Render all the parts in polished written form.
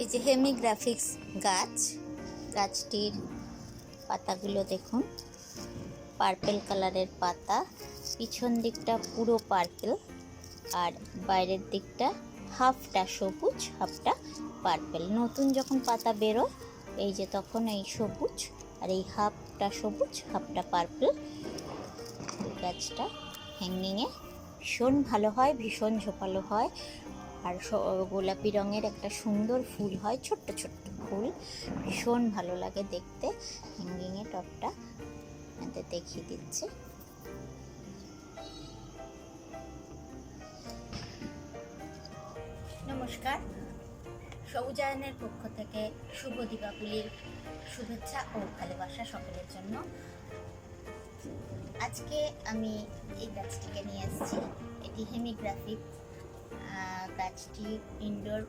এই যে হেমিগ্রাফিক্স গাছ, গাছটির পাতাগুলো দেখুন, পার্পেল কালারের পাতা, পিছন দিকটা পুরো পার্পেল আর বাইরের দিকটা হাফটা সবুজ হাফটা পার্পেল। নতুন যখন পাতা বেরোয় এই যে তখন এই সবুজ আর এই হাফটা সবুজ হাফটা পার্পেল। গাছটা হ্যাঙ্গিংয়ে ভীষণ ভালো হয়, ভীষণ ঝোপালো হয় আর গোলাপি রঙের একটা সুন্দর ফুল হয়, ছোট্ট ছোট্ট ফুল, ভীষণ ভালো লাগে দেখতে। হ্যাঙ্গিংয়ে টবটা আপনাদের দেখিয়ে দিচ্ছি। নমস্কার, সবুজায়নের পক্ষ থেকে শুভ দীপাবলির শুভেচ্ছা ও ভালোবাসা সকলের জন্য। আজকে আমি এই গাছটিকে নিয়ে এসেছি। এটি হেমিগ্রাফিক গাছটি ইনডোর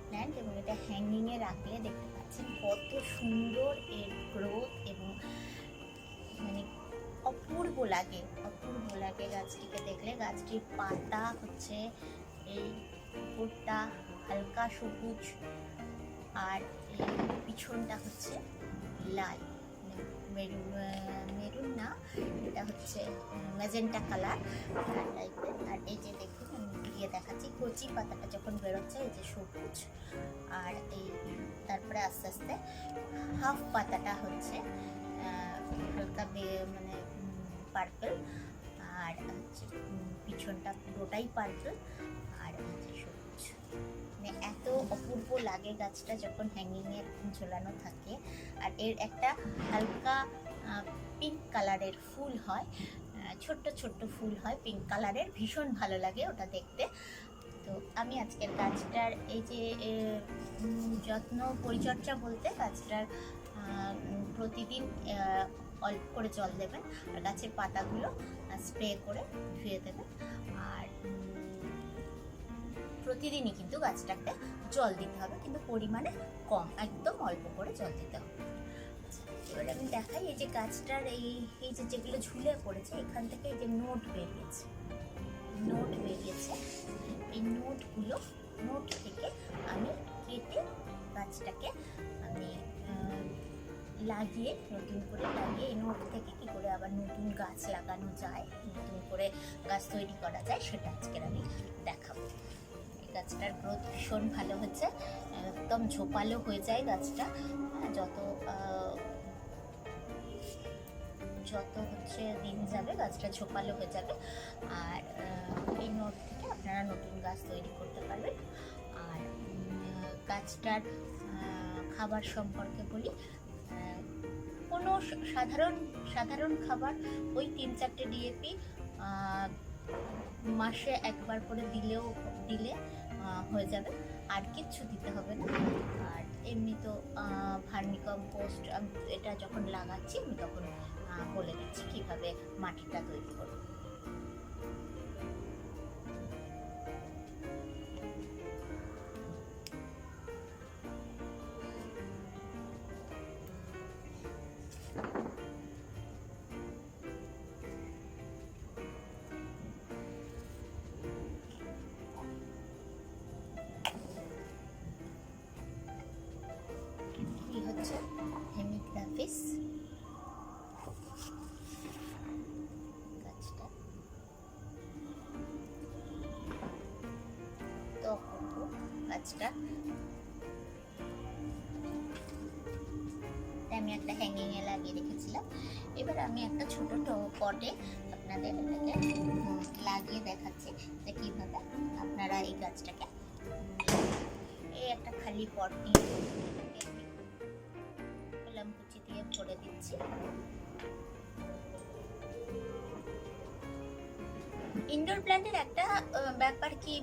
প্ল্যান্ট এবং এটা হ্যাঙ্গিংয়ে রাখলে দেখতে পাচ্ছেন কত সুন্দর এর গ্রোথ এবং মানে অপূর্ব লাগে গাছটিকে দেখলে। গাছটির পাতা হচ্ছে এই উপরটা হালকা সবুজ আর এই পিছনটা হচ্ছে লাল, মেরুন না, এটা হচ্ছে ম্যাজেন্টা কালার টাইপের। আর এই যে দেখুন আমি দিয়ে দেখাচ্ছি, কচি পাতাটা যখন বেরোচ্ছে এই যে সবুজ আর এই তারপরে আস্তে আস্তে হাফ পাতাটা হচ্ছে হালকা মানে পার্পল আর হচ্ছে পিছনটা পুরোটাই পার্পল আর হচ্ছে সবুজ। মানে এত অপূর্ব লাগে গাছটা যখন হ্যাঙ্গিংয়ে ঝোলানো থাকে। আর এর একটা হালকা পিঙ্ক কালারের ফুল হয়, ছোট্ট ছোট্ট ফুল হয় পিঙ্ক কালারের, ভীষণ ভালো লাগে ওটা দেখতে। তো আমি আজকের গাছটার এই যে যত্ন পরিচর্যা বলতে গাছটার প্রতিদিন অল্প করে জল দেবেন আর গাছের পাতাগুলো স্প্রে করে ধুয়ে দেবেন। আর প্রতিদিনই কিন্তু গাছটাকে জল দিতে হবে, কিন্তু পরিমাণে কম, একদম অল্প করে জল দিতে হবে। এবার আমি দেখাই এই যে গাছটার এই যে যেগুলো ঝুলে পড়েছে এখান থেকে এই যে নোট বেরিয়েছে, এই নোট থেকে আমি কেটে গাছটাকে আমি নতুন করে লাগিয়ে এই নোট থেকে কি করে আবার নতুন গাছ লাগানো যায়, নতুন করে গাছ তৈরি করা যায় সেটা আজকের আমি দেখাবো। এই গাছটার গ্রোথ ভীষণ ভালো হচ্ছে, একদম ঝোপালো হয়ে যায় গাছটা, যত হচ্ছে দিন যাবে গাছটা ঝোপালো হয়ে যাবে। আর এই নোট থেকে আপনারা নতুন গাছ তৈরি করতে পারবেন। আর গাছটার খাবার সম্পর্কে বলি, কোনো সাধারণ খাবার ওই 3-4টে ডিএপি মাসে একবার করে দিলে হয়ে যাবে, আর কিচ্ছু দিতে হবে না। আর এমনি তো ভার্মি কম্পোস্ট এটা যখন লাগাচ্ছি আমি তখন বলে দিচ্ছি কীভাবে মাটিটা তৈরি করব। হচ্ছে হেমিগ্রাফিস গাছটা, তো গাছটা আমি একটা হ্যাঙ্গিংয়ে লাগিয়ে রেখেছিলাম। এবার আমি একটা ছোট পটে আপনাদের এটাকে লাগিয়ে দেখাচ্ছি যে কীভাবে আপনারা এই গাছটাকে, এই একটা খালি পট নিয়ে কুচি দিয়ে ভরে দিচ্ছি। ইনডোর প্ল্যান্টের একটা ব্যাপার কি,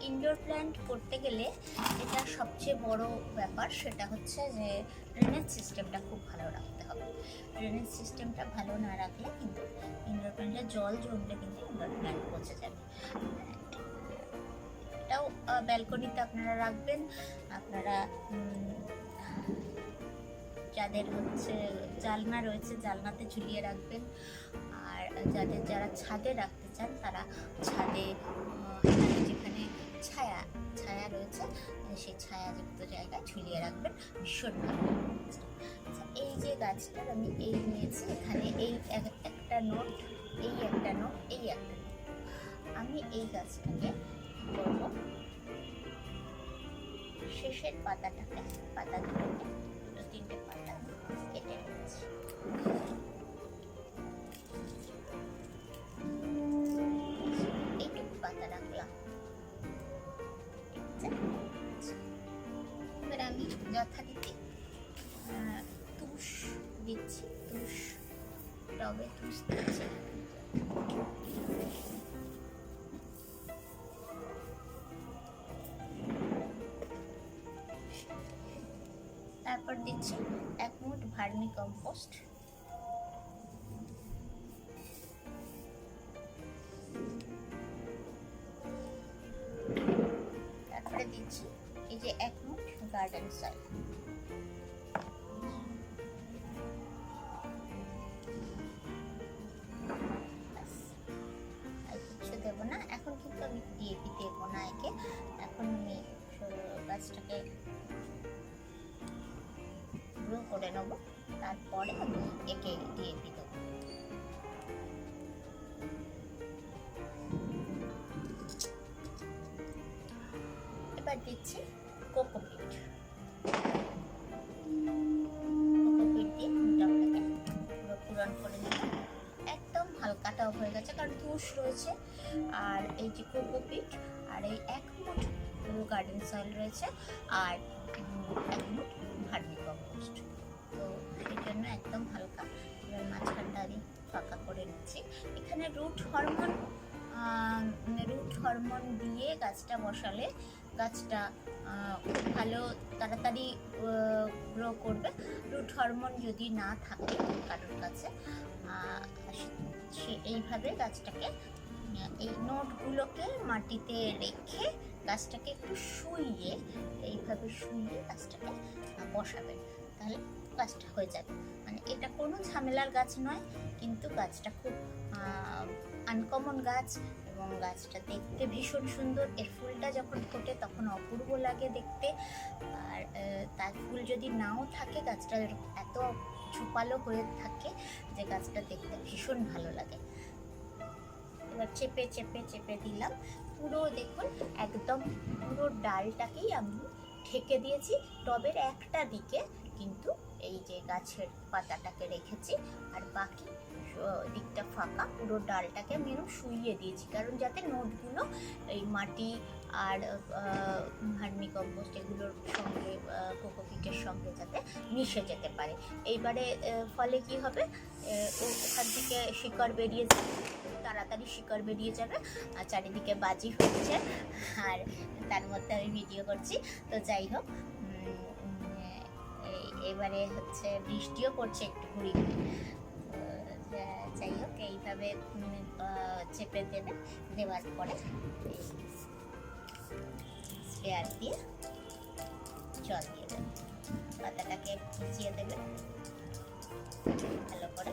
ইনডোর প্ল্যান্ট করতে গেলে এটা সবচেয়ে বড় ব্যাপার, সেটা হচ্ছে যে ড্রেনেজ সিস্টেমটা খুব ভালো রাখতে হবে। ড্রেনেজ সিস্টেমটা ভালো না রাখলে কিন্তু ইনডোর প্ল্যান্টে জল জমলে কিন্তু ইনডোর প্ল্যান্ট পচে যাবে। এটাও ব্যালকনিতে আপনারা রাখবেন। আপনারা যাদের হচ্ছে জানলা রয়েছে জানলাতে ঝুলিয়ে রাখবেন। আর যারা ছাদে রাখতে চান তারা ছাদে, যেখানে ছায়া ছায়া রয়েছে, সেই ছায়াযুক্ত জায়গায় ঝুলিয়ে রাখবেন, ভীষণ ভালো। আচ্ছা, এই যে গাছটার আমি এই নিয়েছি, এখানে এই একটা নোট, এই একটা নোট, এই একটা নোট। আমি এই গাছটাকে করবো শেষের পাতাটাকে, পাতা দুটোকে, দুটো তিনটে পাতা কেটে নিচ্ছি। এইটুকু পাতা রাখলাম। এবার আমি যথারীতি তুষ দিচ্ছি, তুষ টবে তুষ দিচ্ছি। তারপর দিচ্ছি 1 মুঠ ভার্মি কম্পোস্ট, তারপরে দিচ্ছি এই যে 1 মুঠ গার্ডেন সয়েল। আর কিছু দেবো না এখন, কিন্তু আমি ডিএপি দেবো না একে। এখন আমি গাছটাকে গ্রো করে নেবো, তারপরে আমি একে ডিএপি দেবো। এবার দিচ্ছি কোকোপিট, কোকোপিট দিয়ে টবটাকে পুরো পূরণ করে নিলাম। একদম হালকাটাও হয়ে গেছে কারণ তুষ রয়েছে, আর এই যে কোকোপিট, আর এই 1 মুঠ গার্ডেন সয়েল রয়েছে, আর 1 মুঠ ভার্মি কম্পোস্ট। তো সেই জন্য একদম হালকা। এবার মাঝখানটা আমি ফাঁকা করে নিচ্ছি। এখানে রুট হরমোন দিয়ে গাছটা বসালে গাছটা খুব ভালো তাড়াতাড়ি গ্রো করবে। রুট হরমোন যদি না থাকে কারোর কাছে, সে এইভাবে গাছটাকে, এই নোটগুলোকে মাটিতে রেখে গাছটাকে একটু শুইয়ে, এইভাবে শুইয়ে গাছটাকে বসাবেন, তাহলে গাছটা হয়ে যাবে। মানে এটা কোনো ঝামেলার গাছ নয়, কিন্তু গাছটা খুব আনকমন গাছ এবং গাছটা দেখতে ভীষণ সুন্দর। এর ফুলটা যখন ফোটে তখন অপূর্ব লাগে দেখতে, আর তার ফুল যদি নাও থাকে গাছটা এত ঝোপালো হয়ে থাকে যে গাছটা দেখতে ভীষণ ভালো লাগে। এবার চেপে চেপে চেপে দিলাম পুরো, দেখুন একদম পুরো ডালটাকেই আমি ঢেকে দিয়েছি। টবের একটা দিকে কিন্তু এই যে গাছের পাতাটাকে রেখেছি, আর বাকি দিকটা ফাঁকা, পুরো ডালটাকে আমি এরকম শুইয়ে দিয়েছি, কারণ যাতে নোটগুলো এই মাটি আর ভার্মি কম্পোস্ট এগুলোর সঙ্গে, কোকোপিটের সঙ্গে যাতে মিশে যেতে পারে। এইবারে ফলে কি হবে, ওখান থেকে শিকড় বেরিয়ে যাবে, তাড়াতাড়ি শিকড় বেরিয়ে যাবে, আর চারিদিকে বাজি হচ্ছে, আর তার মধ্যে আমি ভিডিও করছি। তো যাই হোক, এবারে হচ্ছে বৃষ্টিও পড়ছে একটু ঘুরি ঘুরি। যাই হোক, এইভাবে চেপে দেবেন, দেওয়ার পরে স্প্রেয়ার দিয়ে জল দিয়ে দেবেন, পাতাটাকে ভিজিয়ে দেবেন ভালো করে।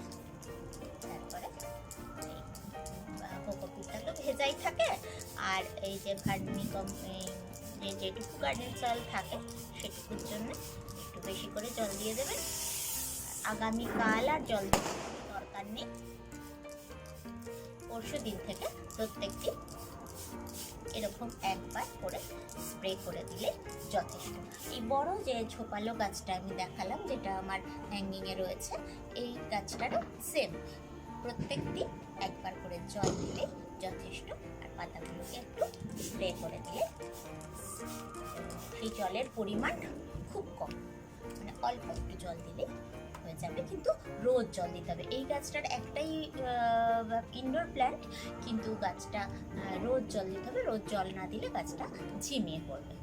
তারপরে কোকোপিটটা তো ভেজাই থাকে, আর এই যে ভার্মি যেটুকু গার্ডেন সয়েল থাকে সেটুকুর জন্য একটু বেশি করে জল দিয়ে দেবেন। আগামীকাল আর জল দেওয়ার দরকার নেই, পরশু দিন থেকে প্রত্যেকটি এরকম একবার করে স্প্রে করে দিলে যথেষ্ট। এই বড় যে ঝোপালো গাছটা আমি দেখালাম, যেটা আমার হ্যাঙ্গিংয়ে রয়েছে, এই গাছটারও সেম, প্রত্যেক দিন একবার করে জল দিলে যথেষ্ট। আর পাতাগুলোকে একটু স্প্রে করে দিলে, সেই জলের পরিমাণ খুব কম, মানে অল্প একটু জল দিলে হয়ে যাবে, কিন্তু রোজ জল দিতে হবে। এই গাছটার একটাই ইনডোর প্ল্যান্ট, কিন্তু গাছটা রোজ জল দিতে হবে। রোজ জল না দিলে গাছটা ঝিমিয়ে পড়বে।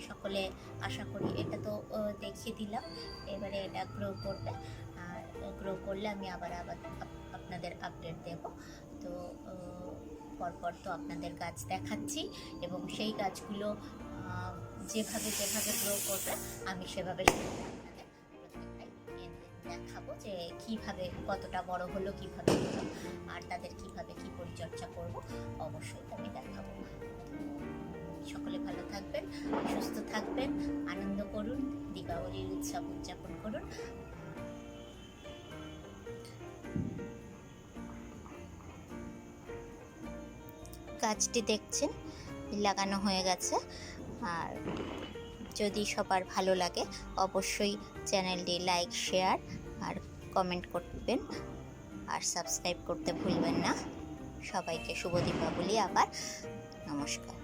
সকলে আশা করি, এটা তো দেখিয়ে দিলাম, এবারে এটা গ্রো করবে, আর গ্রো করলে আমি আবার আপনাদের আপডেট দেব। তো পরপর তো আপনাদের গাছ দেখাচ্ছি, এবং সেই গাছগুলো যেভাবে গ্রো করবে আমি সেভাবে আপনাদের প্রত্যেকটাই দেখাবো যে কিভাবে কতটা বড় হলো, কিভাবে হলো, আর তাদের কিভাবে কি পরিচর্যা করব অবশ্যই আমি দেখাবো। সকলে ভালো থাকবেন, সুস্থ থাকবেন, আনন্দ করুন, দীপাবলির উৎসব উদযাপন করুন। গাছটি দেখছেন লাগানো হয়ে গেছে। আর যদি সবার ভালো লাগে অবশ্যই চ্যানেলটি লাইক, শেয়ার আর কমেন্ট করবেন, আর সাবস্ক্রাইব করতে ভুলবেন না। সবাইকে শুভ দীপাবলি। আবার নমস্কার।